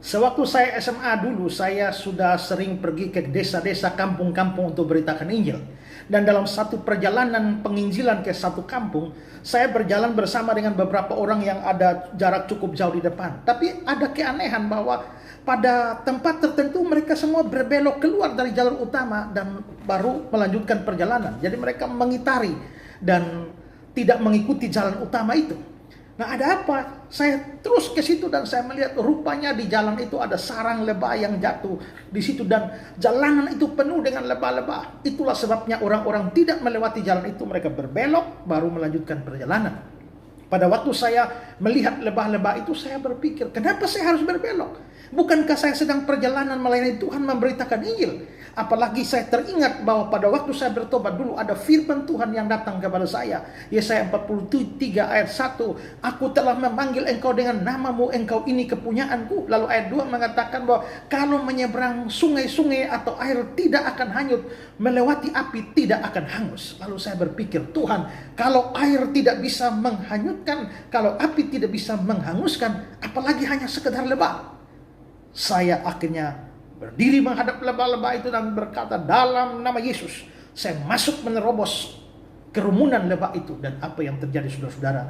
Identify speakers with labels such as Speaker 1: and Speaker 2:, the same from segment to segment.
Speaker 1: Sewaktu saya SMA dulu, saya sudah sering pergi ke desa-desa, kampung-kampung untuk beritakan Injil. Dan dalam satu perjalanan penginjilan ke satu kampung, saya berjalan bersama dengan beberapa orang yang ada jarak cukup jauh di depan. Tapi ada keanehan bahwa pada tempat tertentu mereka semua berbelok keluar dari jalur utama dan baru melanjutkan perjalanan. Jadi mereka mengitari dan tidak mengikuti jalan utama itu. Nah, ada apa? Saya terus ke situ dan saya melihat rupanya di jalan itu ada sarang lebah yang jatuh di situ dan jalanan itu penuh dengan lebah-lebah. Itulah sebabnya orang-orang tidak melewati jalan itu, mereka berbelok baru melanjutkan perjalanan. Pada waktu saya melihat lebah-lebah itu, saya berpikir, kenapa saya harus berbelok? Bukankah saya sedang perjalanan melayani Tuhan, memberitakan Injil? Apalagi saya teringat bahwa pada waktu saya bertobat dulu ada firman Tuhan yang datang kepada saya. Yesaya 43 ayat 1. Aku telah memanggil engkau dengan namamu, engkau ini kepunyaanku. Lalu ayat 2 mengatakan bahwa kalau menyeberang sungai-sungai atau air tidak akan hanyut, melewati api tidak akan hangus. Lalu saya berpikir, Tuhan, kalau air tidak bisa menghanyutkan, kalau api tidak bisa menghanguskan, apalagi hanya sekedar lebah. Saya akhirnya berdiri menghadap lebah-lebah itu dan berkata, dalam nama Yesus, saya masuk menerobos kerumunan lebah itu. Dan apa yang terjadi, saudara-saudara?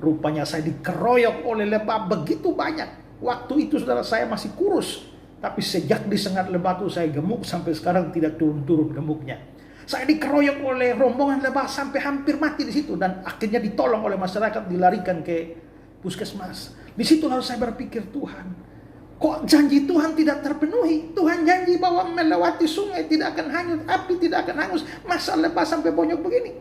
Speaker 1: Rupanya saya dikeroyok oleh lebah begitu banyak. Waktu itu, saudara, saya masih kurus. Tapi sejak disengat lebah itu, saya gemuk sampai sekarang tidak turun-turun gemuknya. Saya dikeroyok oleh rombongan lebah sampai hampir mati di situ. Dan akhirnya ditolong oleh masyarakat, dilarikan ke puskesmas. Di situ lalu saya berpikir, Tuhan, kok janji Tuhan tidak terpenuhi? Tuhan janji bahwa melewati sungai tidak akan hanyut, api tidak akan hangus. Masa lebah sampai bonyok begini?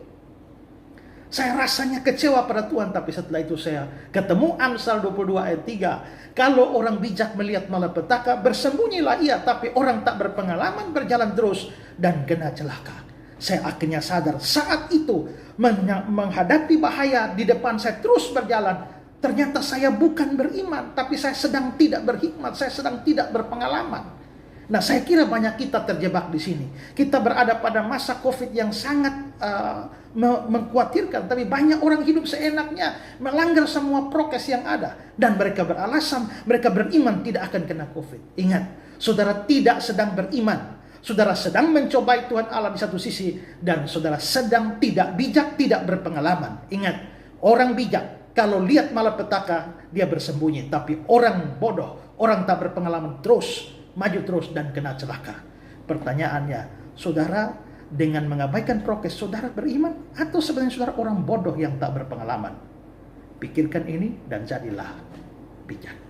Speaker 1: Saya rasanya kecewa pada Tuhan. Tapi setelah itu saya ketemu Amsal 22 ayat 3. Kalau orang bijak melihat malapetaka, bersembunyilah ia. Tapi orang tak berpengalaman berjalan terus dan kena celaka. Saya akhirnya sadar saat itu menghadapi bahaya di depan saya terus berjalan. Ternyata saya bukan beriman, tapi saya sedang tidak berhikmat, saya sedang tidak berpengalaman. Nah, saya kira banyak kita terjebak di sini. Kita berada pada masa COVID yang sangat mengkhawatirkan, tapi banyak orang hidup seenaknya, melanggar semua prokes yang ada. Dan mereka beralasan, mereka beriman tidak akan kena COVID. Ingat, saudara tidak sedang beriman. Saudara sedang mencobai Tuhan Allah di satu sisi, dan saudara sedang tidak bijak, tidak berpengalaman. Ingat, orang bijak kalau lihat malapetaka, dia bersembunyi. Tapi orang bodoh, orang tak berpengalaman terus, maju terus dan kena celaka. Pertanyaannya, saudara dengan mengabaikan prokes, saudara beriman? Atau sebenarnya saudara orang bodoh yang tak berpengalaman? Pikirkan ini dan jadilah bijak.